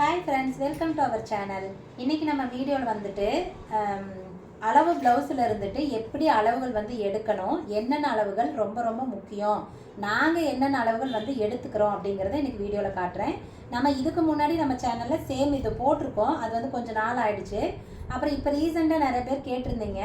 Hi friends, welcome to our channel. இன்றைக்கி நம்ம வீடியோவில் வந்துட்டு அளவு ப்ளவுஸில் இருந்துட்டு எப்படி அளவுகள் வந்து எடுக்கணும், என்னென்ன அளவுகள் ரொம்ப ரொம்ப முக்கியம், நாங்கள் என்னென்ன அளவுகள் வந்து எடுத்துக்கிறோம் அப்படிங்கிறத இன்றைக்கி வீடியோவில் காட்டுறேன். நம்ம இதுக்கு முன்னாடி நம்ம சேனலில் சேம் இது போட்டிருக்கோம். அது வந்து கொஞ்சம் நாள் ஆகிடுச்சு. அப்புறம் இப்போ ரீசெண்டாக நிறைய பேர் கேட்டிருந்தீங்க.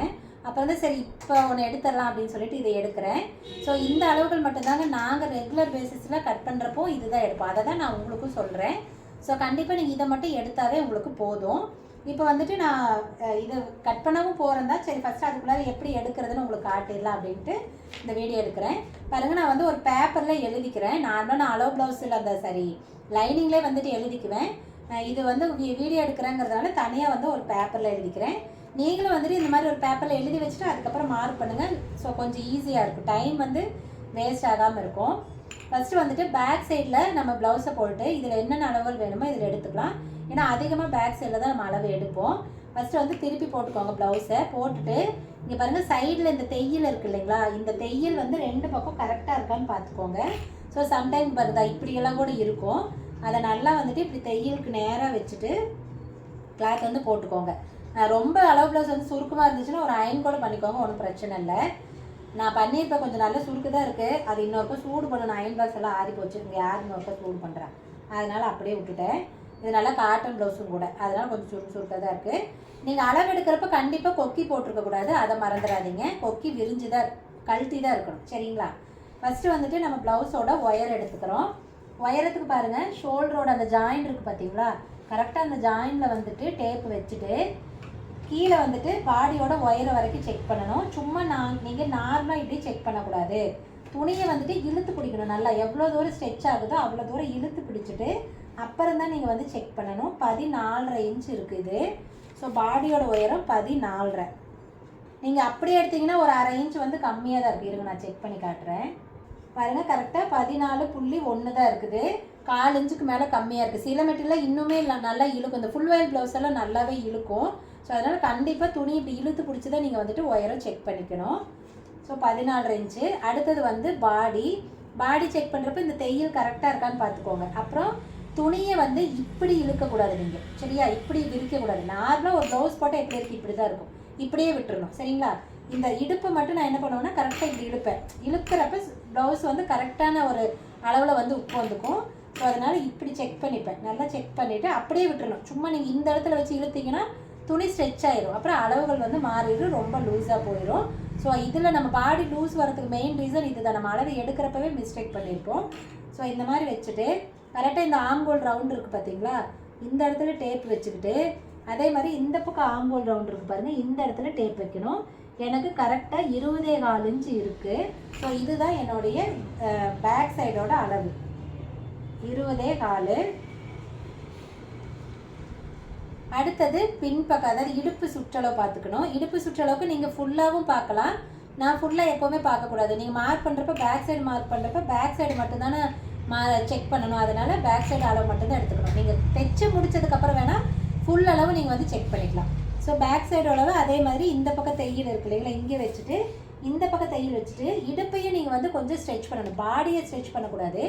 அப்போ வந்து சரி இப்போ ஒன்று எடுத்துடலாம் அப்படின்னு சொல்லிட்டு இதை எடுக்கிறேன். ஸோ இந்த அளவுகள் மட்டும்தாங்க நாங்கள் ரெகுலர் பேசிஸில் கட் பண்ணுறப்போ இதுதான் எடுப்போம். அதை தான் நான் உங்களுக்கும் சொல்கிறேன். ஸோ கண்டிப்பாக நீங்கள் இதை மட்டும் எடுத்தாவே உங்களுக்கு போதும். இப்போ வந்துட்டு நான் இதை கட் பண்ணவும் போகிறேன். சரி ஃபஸ்ட்டு அதுக்குள்ளார எப்படி எடுக்கிறதுன்னு உங்களுக்கு காட்டிடலாம் அப்படின்ட்டு இந்த வீடியோ எடுக்கிறேன். பாருங்கள், நான் வந்து ஒரு பேப்பரில் எழுதிக்கிறேன். நான் அளவு ப்ளவுஸில் அந்த சரி லைனிங்லேயே வந்துட்டு எழுதிக்குவேன். இது வந்து வீடியோ எடுக்கிறேங்கிறதுனால தனியாக வந்து ஒரு பேப்பரில் எழுதிக்கிறேன். நீங்களும் வந்துட்டு இந்த மாதிரி ஒரு பேப்பரில் எழுதி வச்சுட்டு அதுக்கப்புறம் மார்க் பண்ணுங்கள். ஸோ கொஞ்சம் ஈஸியாக இருக்கும், டைம் வந்து வேஸ்ட் ஆகாமல் இருக்கும். ஃபஸ்ட்டு வந்துட்டு பேக் சைடில் நம்ம ப்ளவுஸை போட்டு இதில் என்னென்ன அளவுகள் வேணுமோ இதில் எடுத்துக்கலாம். ஏன்னா அதிகமாக பேக் சைடில் தான் நம்ம அளவு எடுப்போம். ஃபஸ்ட்டு வந்து திருப்பி போட்டுக்கோங்க ப்ளவுஸை. போட்டுட்டு இங்கே பாருங்கள், சைடில் இந்த தையல் இருக்குது இல்லைங்களா, இந்த தையல் வந்து ரெண்டு பக்கம் கரெக்டாக இருக்கான்னு பார்த்துக்கோங்க. ஸோ சம்டைம் வருதா இப்படியெல்லாம் கூட இருக்கும். அதை நல்லா வந்துட்டு இப்படி தையலுக்கு நேராக வச்சுட்டு கிளாத் வந்து போட்டுக்கோங்க. ரொம்ப அளவு ப்ளவுஸ் வந்து சுருக்கமாக இருந்துச்சுன்னா ஒரு அயன் கூட பண்ணிக்கோங்க, ஒன்றும் பிரச்சனை இல்லை. நான் பண்ணியிருப்பேன், கொஞ்சம் நல்ல சுருக்கு தான் இருக்குது. அது இன்னொருக்கா சூடு பண்ணணும். அயன் பாக்ஸ் எல்லாம் ஆறி போச்சு. இங்கே யார் இன்னொருக்கா சூடு பண்ணுறேன், அதனால் அப்படியே விட்டுட்டேன். இது நல்லா காட்டன் ப்ளவுஸும் கூட, அதனால் கொஞ்சம் சுருக்காக தான் இருக்குது. நீங்கள் அளவு எடுக்கிறப்ப கண்டிப்பாக கொக்கி போட்டிருக்கக்கூடாது, அதை மறந்துடாதீங்க. கொக்கி விரிஞ்சு தான் கழட்டி தான் இருக்கணும், சரிங்களா? ஃபஸ்ட்டு வந்துட்டு நம்ம ப்ளவுஸோட ஒயர் எடுத்துக்கிறோம். ஒயரத்துக்கு பாருங்கள், ஷோல்டரோட அந்த ஜாயின் இருக்குது பார்த்தீங்களா, கரெக்டாக அந்த ஜாயினில் வந்துட்டு டேப் வச்சுட்டு கீழே வந்துட்டு பாடியோட ஒயரை வரைக்கும் செக் பண்ணணும். சும்மா நீங்கள் நார்மலாக இப்படி செக் பண்ணக்கூடாது. துணியை வந்துட்டு இழுத்து பிடிக்கணும். நல்லா எவ்வளோ தூரம் ஸ்ட்ரெச் ஆகுதோ அவ்வளோ தூரம் இழுத்து பிடிச்சிட்டு அப்புறம் தான் நீங்கள் வந்து செக் பண்ணணும். 14.5 இன்ச் இருக்குது. ஸோ பாடியோட உயரம் 14.5. நீங்கள் அப்படியே எடுத்திங்கன்னா ஒரு 1/2 இன்ச் வந்து கம்மியாக தான் இருக்குது. இருங்க, நான் செக் பண்ணி காட்டுறேன். பாருங்கள், கரெக்டாக 14.1 தான் இருக்குது. 1/4 இன்ச்சுக்கு மேலே கம்மியாக இருக்குது. சில மெட்டீரியல் இன்னுமே நல்லா இழுக்கும். இந்த ஃபுல் வயல் ப்ளவுஸ் எல்லாம் நல்லாவே இழுக்கும். ஸோ அதனால் கண்டிப்பாக துணி இப்படி இழுத்து பிடிச்சி தான் நீங்கள் வந்துட்டு ஒயரை செக் பண்ணிக்கணும். So 14.5 inch. அடுத்தது வந்து பாடி செக் பண்ணுறப்ப இந்த தையல் கரெக்டாக இருக்கான்னு பார்த்துக்கோங்க. அப்புறம் துணியை வந்து இப்படி இழுக்கக்கூடாது நீங்கள், சரியா? இப்படி விரிக்கக்கூடாது. நார்மலாக ஒரு ப்ளவுஸ் போட்டால் எப்படி இருக்குது, இப்படி தான் இருக்கும். இப்படியே விட்டுறணும், சரிங்களா? இந்த இடுப்பை மட்டும் நான் என்ன பண்ணுவேன்னா கரெக்டாக இப்படி இழுப்பேன். இழுக்கிறப்ப ப்ளவுஸ் வந்து கரெக்டான ஒரு அளவில் வந்து உட்காந்துக்கும். ஸோ அதனால் இப்படி செக் பண்ணிப்பேன். நல்லா செக் பண்ணிவிட்டு அப்படியே விட்டுறணும். சும்மா நீங்கள் இந்த இடத்துல வச்சு இழுத்திங்கன்னா துணி ஸ்ட்ரெச் ஆயிரும். அப்புறம் அளவுகள் வந்து மாறிடும், ரொம்ப லூஸாக போயிடும். ஸோ இதில் நம்ம பாடி லூஸ் வரதுக்கு மெயின் ரீசன் இது தான். நம்ம அளவு எடுக்கிறப்பவே மிஸ்டேக் பண்ணியிருப்போம். ஸோ இந்த மாதிரி வச்சுட்டு கரெக்டாக இந்த ஆம்கோல் ரவுண்ட் இருக்குது பார்த்தீங்களா, இந்த இடத்துல டேப் வச்சுக்கிட்டு அதே மாதிரி இந்த பக்கம் ஆம்கோல் ரவுண்ட் இருக்குது பாருங்கள், இந்த இடத்துல டேப் வைக்கணும். எனக்கு கரெக்டாக 20.4 இன்ச்சு இருக்குது. ஸோ இதுதான் என்னுடைய பேக் சைடோட அளவு, 20.4. அடுத்தது பின்பக்கம், அதாவது இடுப்பு சுற்றளவு பார்த்துக்கணும். இடுப்பு சுற்றளவுக்கு நீங்கள் ஃபுல்லாகவும் பார்க்கலாம். நான் ஃபுல்லாக எப்போவுமே பார்க்கக்கூடாது. நீங்கள் மார்க் பண்ணுறப்ப பேக் சைடு மார்க் பண்ணுறப்ப பேக் சைடு மட்டும்தானே செக் பண்ணணும். அதனால் பேக் சைடு அளவு மட்டும்தான் எடுத்துக்கணும். நீங்கள் தைச்சு முடிச்சதுக்கப்புறம் வேணால் ஃபுல் அளவு நீங்கள் வந்து செக் பண்ணிக்கலாம். ஸோ பேக் சைடு அளவு அதே மாதிரி இந்த பக்கம் தையல் இருக்கு இல்லைங்களா, இங்கே வச்சுட்டு இந்த பக்கம் தையல் வச்சுட்டு இடுப்பையும் நீங்கள் வந்து கொஞ்சம் ஸ்ட்ரெச் பண்ணணும். பாடியை ஸ்ட்ரெச் பண்ணக்கூடாது,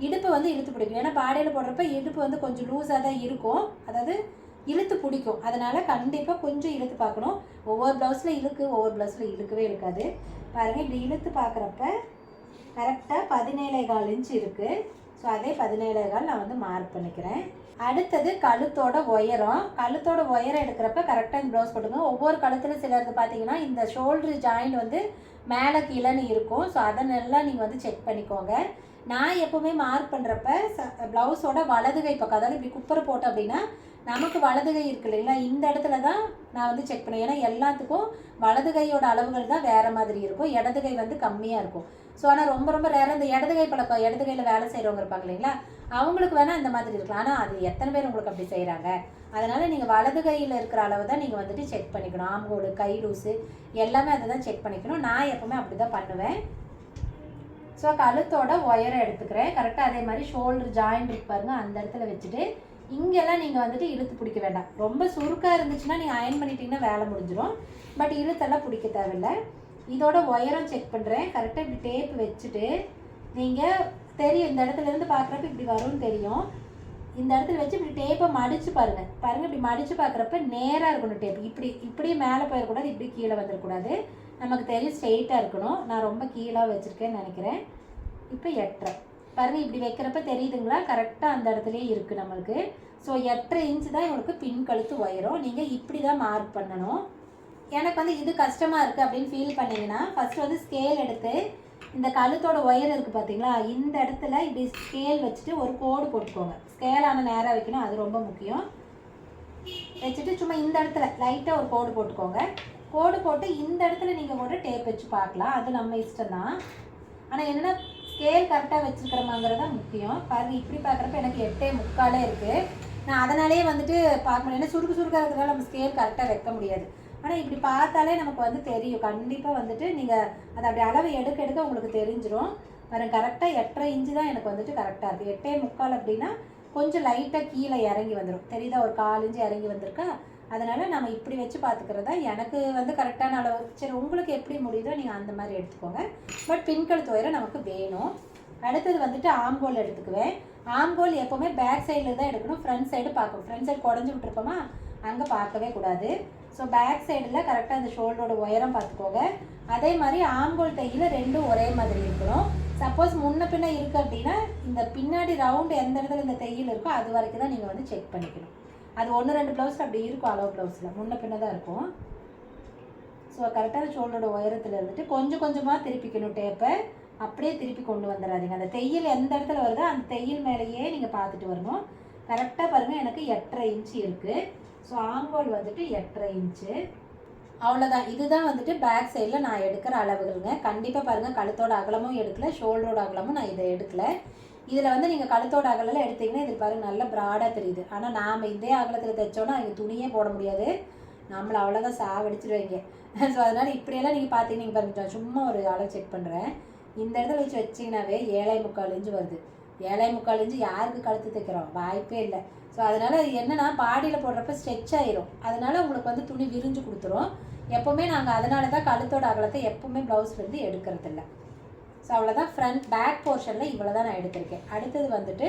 இடுப்பை வந்து இழுத்து பிடிக்கணும். ஏன்னா பாடியில் போடுறப்ப இடுப்பு வந்து கொஞ்சம் லூஸாக தான் இருக்கும், அதாவது இழுத்து பிடிக்கும். அதனால் கண்டிப்பாக கொஞ்சம் இழுத்து பார்க்கணும். ஒவ்வொரு ப்ளவுஸில் ஒவ்வொரு ப்ளவுஸில் இழுக்கவே இருக்காது. பாருங்கள், இப்படி இழுத்து பார்க்குறப்ப கரெக்டாக 17.4 இன்ச்சு இருக்குது. ஸோ அதே 17.4 நான் வந்து மார்க் பண்ணிக்கிறேன். அடுத்தது கழுத்தோட உயரம். கழுத்தோட உயரம் எடுக்கிறப்ப கரெக்டாக இந்த ப்ளவுஸ் போட்டுங்க. ஒவ்வொரு கழுத்தில் சிலருக்கு பார்த்தீங்கன்னா இந்த ஷோல்டர் ஜாயிண்ட் வந்து மேலே கீழேன்னு இருக்கும். ஸோ அதனெல்லாம் நீங்கள் வந்து செக் பண்ணிக்கோங்க. நான் எப்போவுமே மார்க் பண்ணுறப்ப ப்ளவுஸோட வலதுகை பக்கம், அதாவது இப்படி குப்பரை போட்டோம் அப்படின்னா நமக்கு வலதுகை இருக்கு இல்லைங்களா, இந்த இடத்துல தான் நான் வந்து செக் பண்ணுவேன். ஏன்னா எல்லாத்துக்கும் வலதுகையோட அளவுகள் தான் வேறு மாதிரி இருக்கும், இடதுகை வந்து கம்மியாக இருக்கும். ஸோ ஆனால் ரொம்ப ரொம்ப ரேராக இந்த இடதுகை பழக்கம், இடதுகையில் வேலை செய்கிறவங்க இருப்பாங்க இல்லைங்களா, அவங்களுக்கு வேணால் இந்த மாதிரி இருக்கலாம். ஆனால் அது எத்தனை பேர் உங்களுக்கு அப்படி செய்கிறாங்க? அதனால் நீங்கள் வலதுகையில் இருக்கிற அளவு தான் நீங்கள் வந்துட்டு செக் பண்ணிக்கணும். ஆம்கோடு, கை லூஸு எல்லாமே அதை தான் செக் பண்ணிக்கணும். நான் எப்போவுமே அப்படி தான் பண்ணுவேன். ஸோ கழுத்தோட ஒயரை எடுத்துக்கிறேன். கரெக்டாக அதே மாதிரி ஷோல்டர் ஜாயிண்ட் இருக்கு பாருங்கள், அந்த இடத்துல வச்சுட்டு இங்கெல்லாம் நீங்கள் வந்துட்டு இழுத்து பிடிக்க வேண்டாம். ரொம்ப சுருக்காக இருந்துச்சுன்னா நீங்கள் அயன் பண்ணிட்டீங்கன்னா வேலை முடிஞ்சிடும். பட் இழுத்தெல்லாம் பிடிக்க தேவையில்லை. இதோட ஒயரம் செக் பண்ணுறேன். கரெக்டாக இப்படி டேப் வச்சுட்டு நீங்கள் தெரியும், இந்த இடத்துல இருந்து பார்க்குறப்ப இப்படி வரும்னு தெரியும். இந்த இடத்துல வச்சு இப்படி டேப்பை மடித்து பாருங்கள். இப்படி மடித்து பார்க்குறப்ப நேராக இருக்கணும் டேப். இப்படி மேலே போயிடக்கூடாது, இப்படி கீழே வந்துடக்கூடாது. நமக்கு தெரியும் ஸ்ட்ரெயிட்டாக இருக்கணும். நான் ரொம்ப கீழே வச்சுருக்கேன்னு நினைக்கிறேன். இப்போ 8.5 பாருங்கள். இப்படி வைக்கிறப்ப தெரியுதுங்களா? கரெக்டாக அந்த இடத்துலையே இருக்குது நம்மளுக்கு. ஸோ 8.5 இன்ச்சு தான் இவங்களுக்கு பின் கழுத்து உயரம். நீங்கள் இப்படி தான் மார்க் பண்ணணும். எனக்கு வந்து இது கஷ்டமாக இருக்குது அப்படின்னு ஃபீல் பண்ணிங்கன்னா ஃபஸ்ட்டு வந்து ஸ்கேல் எடுத்து இந்த கழுத்தோட ஒயர் இருக்குது பார்த்தீங்களா, இந்த இடத்துல இப்படி ஸ்கேல் வச்சுட்டு ஒரு கோடு போட்டுக்கோங்க. ஸ்கேலான நேராக வைக்கணும், அது ரொம்ப முக்கியம். வச்சுட்டு சும்மா இந்த இடத்துல லைட்டாக ஒரு கோடு போட்டுக்கோங்க. கோடு போட்டு இந்த இடத்துல நீங்கள் கூட டேப் வச்சு பார்க்கலாம், அது நம்ம இஷ்டம் தான். ஆனால் என்னென்னா ஸ்கேல் கரெக்டாக வச்சுருக்கிறோமாங்கிறது தான் முக்கியம். பாருங்கள், இப்படி பார்க்குறப்ப எனக்கு 8.75 இருக்குது. நான் அதனாலேயே வந்துட்டு பார்க்க முடியும். ஏன்னா சுருக்காக இருக்கிறதால நம்ம ஸ்கேல் கரெக்டாக வைக்க முடியாது. ஆனால் இப்படி பார்த்தாலே நமக்கு வந்து தெரியும். கண்டிப்பாக வந்துட்டு நீங்கள் அதை அப்படி அளவு எடுக்க உங்களுக்கு தெரிஞ்சிடும். பாருங்கள், கரெக்டாக 8.5 இன்ச்சு தான் எனக்கு வந்துட்டு கரெக்டாக இருக்குது. 8.75 அப்படின்னா கொஞ்சம் லைட்டாக கீழே இறங்கி வந்துடும். தெரியுதா? ஒரு 1/4 இன்ச்சு இறங்கி வந்திருக்கா. அதனால் நம்ம இப்படி வச்சு பார்த்துக்கிறதா எனக்கு வந்து கரெக்டான அளவு. சரி, உங்களுக்கு எப்படி முடியுதோ நீங்கள் அந்த மாதிரி எடுத்துக்கோங்க. பட் பின்கழுத்து உயரம் நமக்கு வேணும். அடுத்தது வந்துட்டு ஆம்கோல் எடுத்துக்குவேன். ஆம்கோல் எப்போவுமே பேக் சைடில் தான் எடுக்கணும். ஃப்ரண்ட் சைடு பார்க்கணும். ஃப்ரண்ட் சைடு குடஞ்சி விட்டுருப்போமா, அங்கே பார்க்கவே கூடாது. ஸோ பேக் சைடில் கரெக்டாக அந்த ஷோல்டரோட உயரம் பார்த்துக்கோங்க. அதே மாதிரி ஆம்கோல் தையில் ரெண்டும் ஒரே மாதிரி இருக்கணும். சப்போஸ் முன்ன பின்ன இருக்குது அப்படின்னா இந்த பின்னாடி ரவுண்டு எந்த இடத்துல இந்த தையல் இருக்கோ அது வரைக்கும் தான் நீங்கள் வந்து செக் பண்ணிக்கணும். அது 1-2 ப்ளவுஸில் அப்படி இருக்கும். அளவு ப்ளவுஸில் முன்ன பின்ன தான் இருக்கும். ஸோ கரெக்டாக ஷோல்டரோட உயரத்தில் இருந்துட்டு கொஞ்சம் கொஞ்சமாக திருப்பிக்கணும் டேப்பை. அப்படியே திருப்பி கொண்டு வந்துடாதீங்க. அந்த தையல் எந்த இடத்துல வருதோ அந்த தையல் மேலேயே நீங்கள் பார்த்துட்டு வரணும். கரெக்டாக பாருங்கள், எனக்கு 8.5 இன்ச்சு இருக்குது. ஸோ ஆம்கோல் வந்துட்டு 8.5 இன்ச்சு. அவ்வளோதான். இதுதான் வந்துட்டு பேக் சைடில் நான் எடுக்கிற அளவுகளுங்க. கண்டிப்பாக பாருங்கள், கழுத்தோட அகலமும் எடுக்கல, ஷோல்டரோட அகலமும் நான் இதை எடுக்கலை. இதில் வந்து நீங்கள் கழுத்தோட அகலெல்லாம் எடுத்திங்கன்னா இது பாருங்கள் நல்லா ப்ராடாக தெரியுது. ஆனால் நாம் இதே அகலத்தில் தைச்சோன்னா அவங்க துணியே போட முடியாது, நம்மளை அவ்வளோதான் சாவடிச்சிடுவீங்க. ஸோ அதனால் இப்படியெல்லாம் நீங்கள் பார்த்தீங்கன்னா நீங்கள் பாருங்க, சும்மா ஒரு அளவு செக் பண்ணுறேன். இந்த இடத்துல வச்சு வச்சிங்கனாவே 7.25 இன்ச்சு வருது. 7.25 இன்ச்சு யாருக்கு கழுத்து தைக்கிறோம்? வாய்ப்பே இல்லை. ஸோ அதனால் என்னென்னா பாடியில் போடுறப்ப ஸ்ட்ரெச் ஆயிரும். அதனால் உங்களுக்கு வந்து துணி விரிஞ்சு கொடுத்துரும். எப்போவுமே நாங்கள் அதனால தான் கழுத்தோட அகலத்தை எப்போவுமே ப்ளவுஸ்லேருந்து எடுக்கிறதில்ல. ஸோ அவ்வளோதான். ஃப்ரண்ட் பேக் போர்ஷனில் இவ்வளோ தான் நான் எடுத்திருக்கேன். அடுத்தது வந்துட்டு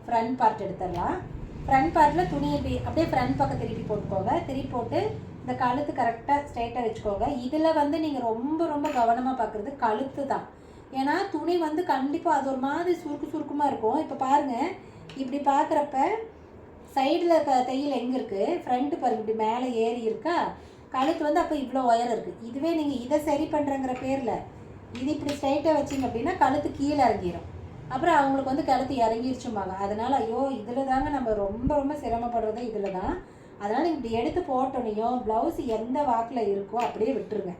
ஃப்ரண்ட் பார்ட் எடுத்துடலாம். ஃப்ரண்ட் பார்ட்டில் துணி அப்படியே ஃப்ரண்ட் பக்கம் திருப்பி போட்டுக்கோங்க. திருப்பி போட்டு இந்த கழுத்து கரெக்டாக ஸ்ட்ரைட்டாக வச்சுக்கோங்க. இதில் வந்து நீங்கள் ரொம்ப ரொம்ப கவனமாக பார்க்குறது கழுத்து தான். ஏன்னா துணி வந்து கண்டிப்பாக அது ஒரு மாதிரி சுருக்கமாக இருக்கும். இப்போ பாருங்கள், இப்படி பார்க்குறப்ப சைடில் தையல் எங்கே இருக்குது, ஃப்ரண்ட்டு பாருங்கள் இப்படி மேலே ஏறி இருக்கா, கழுத்து வந்து அப்போ இவ்வளோ உயரம் இருக்குது. இதுவே நீங்கள் இதை சரி பண்ணுறங்கிற பேரில் இது இப்படி ஸ்ட்ரைட்டாக வச்சிங்க அப்படின்னா கழுத்து கீழே இறங்கிடும். அப்புறம் அவங்களுக்கு வந்து கழுத்து இறங்கிருச்சும்பாங்க. அதனால் ஐயோ இதில் தாங்க நம்ம ரொம்ப ரொம்ப சிரமப்படுறதே இதில் தான். அதனால் இப்படி எடுத்து போட்டோனையும் ப்ளவுஸ் எந்த வாக்கில் இருக்கோ அப்படியே விட்டுருங்க.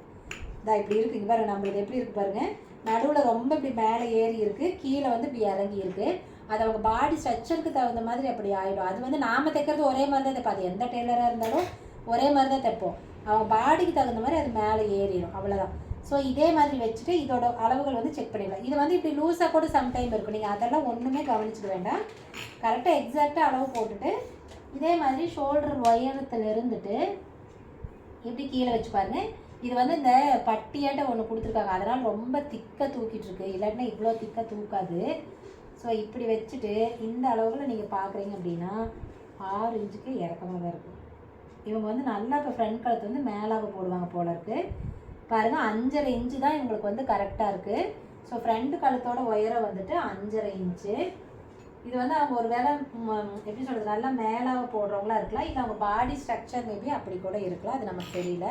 இதான் இப்படி இருக்குது. இங்கே பாருங்கள், நம்மளுக்கு எப்படி இருக்குது பாருங்கள், நடுவில் ரொம்ப இப்படி மேலே ஏறி இருக்குது, கீழே வந்து இப்படி இறங்கி இருக்குது. அது அவங்க பாடி ஸ்ட்ரக்சருக்கு தகுந்த மாதிரி அப்படி ஆகிடும். அது வந்து நாம் தைக்கிறது ஒரே மாதிரி தான் தைப்போம். அது எந்த டெய்லராக இருந்தாலும் ஒரே மாதிரி தான் தைப்போம். அவங்க பாடிக்கு தகுந்த மாதிரி அது மேலே ஏறிடும், அவ்வளோதான். ஸோ இதே மாதிரி வச்சுட்டு இதோட அளவுகள் வந்து செக் பண்ணிடலாம். இது வந்து இப்படி லூஸாக கூட சம்டைம் இருக்கும். நீங்கள் அதெல்லாம் ஒன்றுமே கவனிச்சிக்க வேண்டாம். கரெக்டாக எக்ஸாக்டாக அளவு போட்டுட்டு இதே மாதிரி ஷோல்டர் உயரத்தில் இருந்துட்டு இப்படி கீழே வச்சு பாருங்கள். இது வந்து இந்த பட்டியாட்ட ஒன்று கொடுத்துருக்காங்க, அதனால் ரொம்ப திக்காக தூக்கிட்டு இருக்கு. இல்லாட்டினா இவ்வளோ திக்காக தூக்காது. ஸோ இப்படி வச்சுட்டு இந்த அளவுகளை நீங்கள் பார்க்குறீங்க அப்படின்னா 6 இன்ச்சுக்கு இறக்கமாக தான் இருக்கும். இவங்க வந்து நல்லா இப்போ ஃப்ரண்ட் கழுத்து வந்து மேலாக போடுவாங்க போல இருக்குது. பாருங்கள், 5.5 இன்ச்சு தான் இவங்களுக்கு வந்து கரெக்டாக இருக்குது. ஸோ ஃப்ரண்ட் கழுத்தோட உயரம் வந்துட்டு 5.5 இன்ச்சு. இது வந்து அவங்க ஒரு வேளை எப்படி சொல்கிறது, நல்லா மேலாக போடுறவங்களா இருக்கலாம், இல்லை அவங்க பாடி ஸ்ட்ரக்சர் மேபி அப்படி கூட இருக்கலாம், அது நமக்கு தெரியல.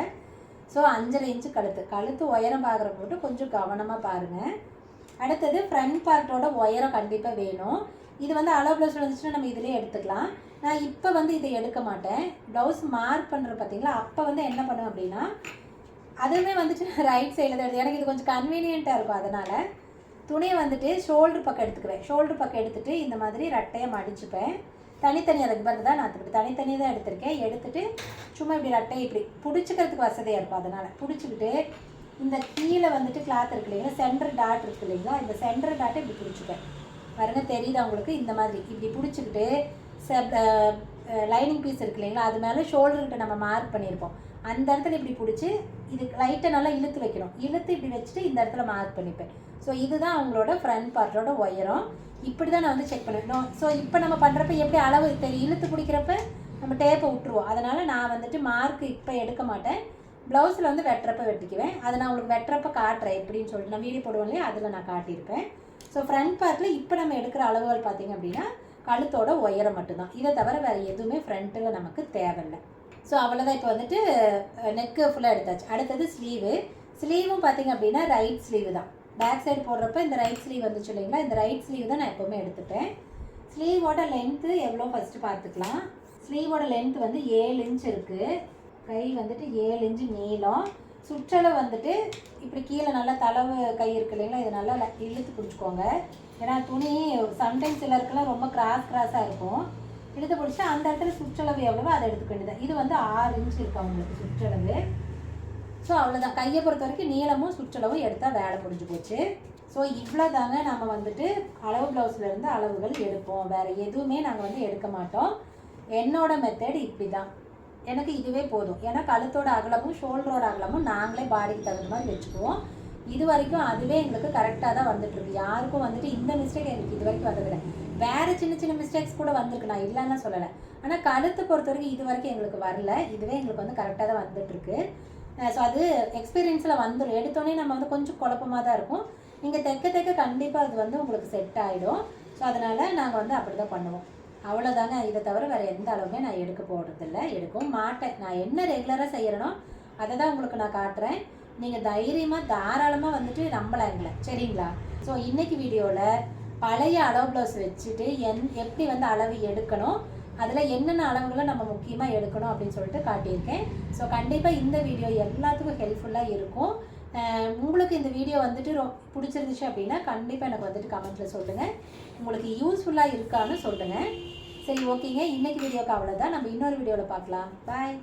ஸோ 5.5 இன்ச்சு கழுத்து உயரம் பார்க்குறப்ப மட்டும் கொஞ்சம் கவனமாக பாருங்கள். அடுத்தது ஃப்ரண்ட் பார்ட்டோட உயரம் கண்டிப்பாக வேணும். இது வந்து அளவு ப்ளவுஸ் வந்துச்சுன்னா நம்ம இதிலே எடுத்துக்கலாம். நான் இப்போ வந்து இதை எடுக்க மாட்டேன். ப்ளவுஸ் மார்க் பண்ணுற பார்த்தீங்களா, அப்போ வந்து என்ன பண்ணுவேன் அப்படின்னா அதுவுமே வந்துட்டு ரைட் சைடில் தான் எனக்கு இது கொஞ்சம் கன்வீனியண்ட்டாக இருக்கும். அதனால் துணியை வந்துட்டு ஷோல்டர் பக்கம் எடுத்துக்குவேன். ஷோல்டர் பக்கம் எடுத்துகிட்டு இந்த மாதிரி ரெட்டையை மடிச்சுப்பேன். தனித்தனியாக அதுக்கு பிறகு தான் நான் தனித்தனியாக தான் எடுத்திருக்கேன். எடுத்துகிட்டு சும்மா இப்படி ரெட்டையை இப்படி பிடிச்சிக்கிறதுக்கு வசதியாக இருக்கும். அதனால் பிடிச்சிக்கிட்டு இந்த கீழே வந்துட்டு கிளாத் இருக்கு இல்லைங்களா, சென்டர் டாட் இருக்குது இல்லைங்களா, இந்த சென்டர் டாட்டை இப்படி பிடிச்சிப்பேன். பாருங்க தெரியுது அவங்களுக்கு. இந்த மாதிரி இப்படி பிடிச்சிக்கிட்டு லைனிங் பீஸ் இருக்கு இல்லைங்களா, அது மேலே ஷோல்டர்கிட்ட நம்ம மார்க் பண்ணியிருப்போம். அந்த இடத்துல இப்படி பிடிச்சி இது லைட்டை நல்லா இழுத்து வைக்கணும். இழுத்து இப்படி வச்சுட்டு இந்த இடத்துல மார்க் பண்ணிப்பேன். ஸோ இதுதான் அவங்களோட ஃப்ரண்ட் பார்ட்டோட உயரம். இப்படி தான் நான் வந்து செக் பண்ணுவேன். ஸோ இப்போ நம்ம பண்ணுறப்ப எப்படி அளவு தெரியும், இழுத்து பிடிக்கிறப்ப நம்ம டேப்பை விட்டுருவோம். அதனால் நான் வந்துட்டு மார்க் இப்போ எடுக்க மாட்டேன். ப்ளவுஸில் வந்து வெட்டுறப்ப வெட்டிக்குவேன். அதை நான் உங்களுக்கு வெட்டுறப்ப காட்டுறேன் எப்படின்னு சொல்லிட்டு நான் வீடியோ போடுவேன் இல்லையா, அதில் நான் காட்டியிருப்பேன். ஸோ ஃப்ரண்ட் பார்ட்டில் இப்போ நம்ம எடுக்கிற அளவுகள் பார்த்திங்க அப்படின்னா கழுத்தோட உயரம் மட்டும்தான். இதை தவிர வேறு எதுவுமே ஃப்ரண்ட்டில் நமக்கு தேவையில்லை. ஸோ அவ்வளோதான். இப்போ வந்துட்டு நெக்கு ஃபுல்லாக எடுத்தாச்சு. அடுத்தது ஸ்லீவும் பார்த்திங்க அப்படின்னா ரைட் ஸ்லீவு தான். பேக் சைடு போடுறப்ப இந்த ரைட் ஸ்லீவ் வந்துச்சு இல்லைங்களா, இந்த ரைட் ஸ்லீவ் தான் நான் எப்போவுமே எடுத்துப்பேன். ஸ்லீவோட லென்த்து எவ்வளோ ஃபஸ்ட்டு பார்த்துக்கலாம். ஸ்லீவோட லென்த் வந்து 7 இன்ச் இருக்குது. கை வந்துட்டு 7 இன்ச்சு நீளம். சுற்றளவு வந்துட்டு இப்படி கீழே நல்லா தளவு கை இருக்கு இல்லைங்களா, இது நல்லா இழுத்து பிடிச்சிக்கோங்க. ஏன்னா துணி சம்டைம்ஸ் சிலருக்குலாம் ரொம்ப கிராஸாக இருக்கும். இழுத்து பிடிச்சா அந்த இடத்துல சுற்றளவு எவ்வளவோ அதை எடுத்துக்க வேண்டியது. இது வந்து 6 இன்ச் இருக்கு அவங்களுக்கு சுற்றளவு. ஸோ அவ்வளோதான். கையை பொறுத்த வரைக்கும் நீளமும் சுற்றளவும் எடுத்தால் வேலை முடிஞ்சு போச்சு. ஸோ இவ்வளோ தாங்க நம்ம வந்துட்டு அளவு ப்ளவுஸ்லேருந்து அளவுகள் எடுப்போம். வேறு எதுவுமே நாங்கள் வந்து எடுக்க மாட்டோம். என்னோட மெத்தட் இப்படி தான். எனக்கு இதுவே போதும். ஏன்னா கழுத்தோட அகலமும் ஷோல்டரோட அகலமும் நாங்களே பாடிக்கு தகுந்த மாதிரி வச்சுக்குவோம். இது வரைக்கும் அதுவே எங்களுக்கு கரெக்டாக தான் வந்துட்டுருக்கு. யாருக்கும் வந்துட்டு இந்த மிஸ்டேக் எனக்கு இது வரைக்கும் வந்ததில்லை. வேறு சின்ன மிஸ்டேக்ஸ் கூட வந்திருக்கு, நான் இல்லைன்னா சொல்லலை. ஆனால் கழுத்தை பொறுத்த வரைக்கும் இது வரைக்கும் எங்களுக்கு வரல. இதுவே எங்களுக்கு வந்து கரெக்டாக தான் வந்துட்டுருக்கு. ஸோ அது எக்ஸ்பீரியன்ஸில் வந்துடும். எடுத்தோடனே நம்ம வந்து கொஞ்சம் குழப்பமாக தான் இருக்கும். நீங்கள் தைக்க கண்டிப்பாக அது வந்து உங்களுக்கு செட் ஆகிடும். ஸோ அதனால் நாங்கள் வந்து அப்படி தான் பண்ணுவோம். அவ்வளோதாங்க. இதை தவிர வேறு எந்த அளவுமே நான் எடுக்க போடுறதில்ல, எடுக்கவும் மாட்டேன். நான் என்ன ரெகுலராக செய்கிறேனோ அதை தான் உங்களுக்கு நான் காட்டுறேன். நீங்கள் தைரியமாக தாராளமாக வந்துட்டு நம்பலாங்களே, சரிங்களா? ஸோ இன்றைக்கி வீடியோவில் பழைய அளவு ப்ளவுஸ் வச்சுட்டு எப்படி வந்து அளவு எடுக்கணும், அதில் என்னென்ன அளவுகளை நம்ம முக்கியமாக எடுக்கணும் அப்படின்னு சொல்லிட்டு காட்டியிருக்கேன். ஸோ கண்டிப்பாக இந்த வீடியோ எல்லாத்துக்கும் ஹெல்ப்ஃபுல்லாக இருக்கும். உங்களுக்கு இந்த வீடியோ வந்துட்டு பிடிச்சிருந்துச்சு அப்படின்னா கண்டிப்பாக எனக்கு வந்துட்டு கமெண்ட்டில் சொல்லுங்கள். உங்களுக்கு யூஸ்ஃபுல்லாக இருக்கான்னு சொல்லுங்கள். சரி, ஓகேங்க. இன்றைக்கி வீடியோக்கு அவ்வளோதான். நம்ம இன்னொரு வீடியோவில் பார்க்கலாம். பாய்.